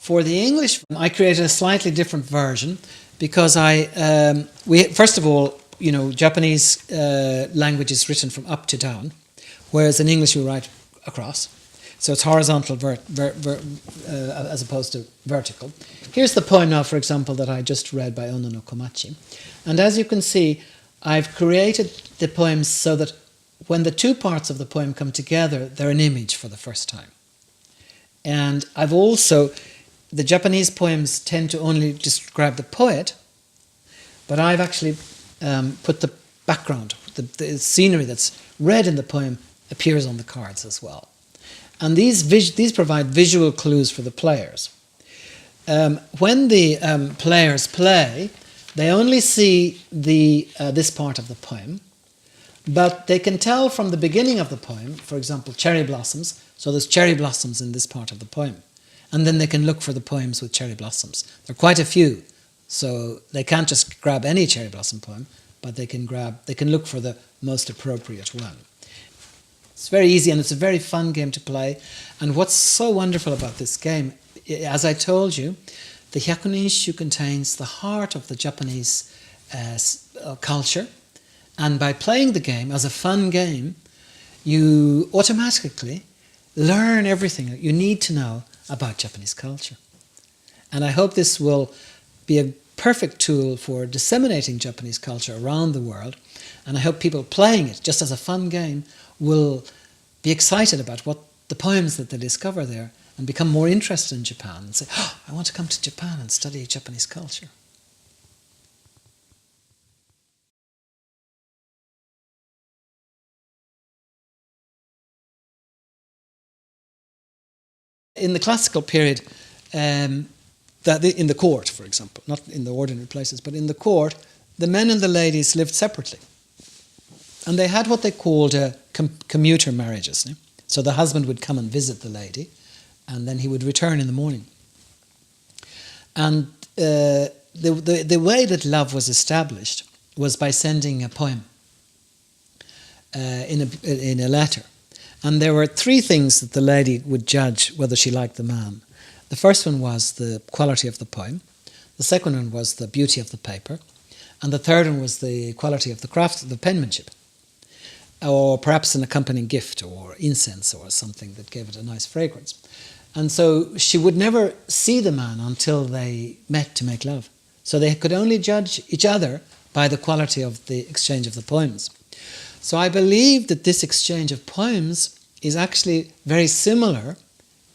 For the English, I created a slightly different version because first of all, Japanese language is written from up to down, whereas in English we write across. So it's horizontal as opposed to vertical. Here's the poem now, for example, that I just read by Ono no Komachi. And as you can see, I've created the poems so that when the two parts of the poem come together, they're an image for the first time. And I've also, the Japanese poems tend to only describe the poet, but I've actually put the background, the scenery that's read in the poem appears on the cards as well. And these provide visual clues for the players. When the players play, they only see this part of the poem, but they can tell from the beginning of the poem, for example, cherry blossoms, so there's cherry blossoms in this part of the poem. And then they can look for the poems with cherry blossoms. There are quite a few, so they can't just grab any cherry blossom poem, but they can look for the most appropriate one. It's very easy and it's a very fun game to play. And what's so wonderful about this game, as I told you, the Hyakunin Isshu contains the heart of the Japanese culture. And by playing the game as a fun game, you automatically learn everything that you need to know about Japanese culture. And I hope this will be a perfect tool for disseminating Japanese culture around the world. And I hope people playing it just as a fun game will be excited about what the poems that they discover there and become more interested in Japan and say, oh, I want to come to Japan and study Japanese culture. In the classical period, in the court, for example, not in the ordinary places, but in the court, the men and the ladies lived separately. And they had what they called commuter marriages. So the husband would come and visit the lady, and then he would return in the morning. And the way that love was established was by sending a poem in a letter. And there were three things that the lady would judge whether she liked the man. The first one was the quality of the poem. The second one was the beauty of the paper. And the third one was the quality of the craft, the penmanship. Or perhaps an accompanying gift or incense or something that gave it a nice fragrance. And so she would never see the man until they met to make love. So they could only judge each other by the quality of the exchange of the poems. So I believe that this exchange of poems is actually very similar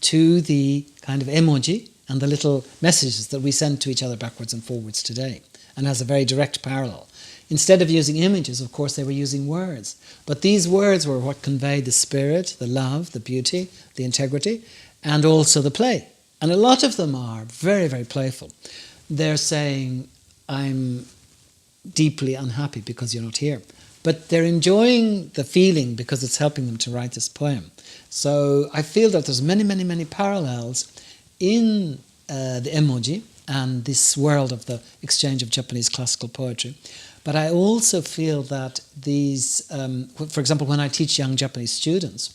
to the kind of emoji and the little messages that we send to each other backwards and forwards today, and has a very direct parallel. Instead of using images, of course, they were using words. But these words were what conveyed the spirit, the love, the beauty, the integrity, and also the play. And a lot of them are very, very playful. They're saying, I'm deeply unhappy because you're not here. But they're enjoying the feeling because it's helping them to write this poem. So I feel that there's many, many, many parallels in the emoji and this world of the exchange of Japanese classical poetry. But I also feel that these, for example, when I teach young Japanese students,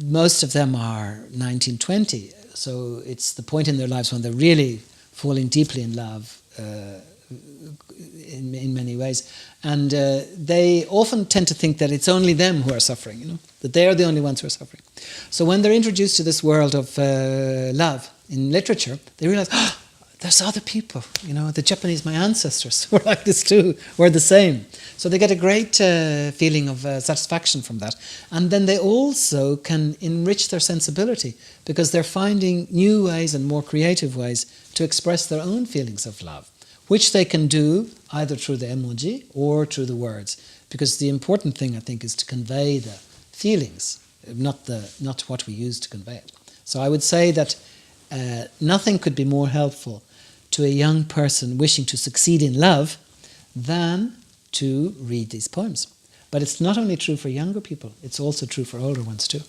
most of them are 19, 20. So it's the point in their lives when they're really falling deeply in love in many ways. And they often tend to think that it's only them who are suffering, that they are the only ones who are suffering. So when they're introduced to this world of love in literature, they realize, oh, there's other people, the Japanese, my ancestors, were like this too, were the same. So they get a great feeling of satisfaction from that. And then they also can enrich their sensibility because they're finding new ways and more creative ways to express their own feelings of love, which they can do either through the emoji or through the words. Because the important thing, I think, is to convey the feelings, not what we use to convey it. So I would say that nothing could be more helpful to a young person wishing to succeed in love than to read these poems. But it's not only true for younger people, it's also true for older ones too.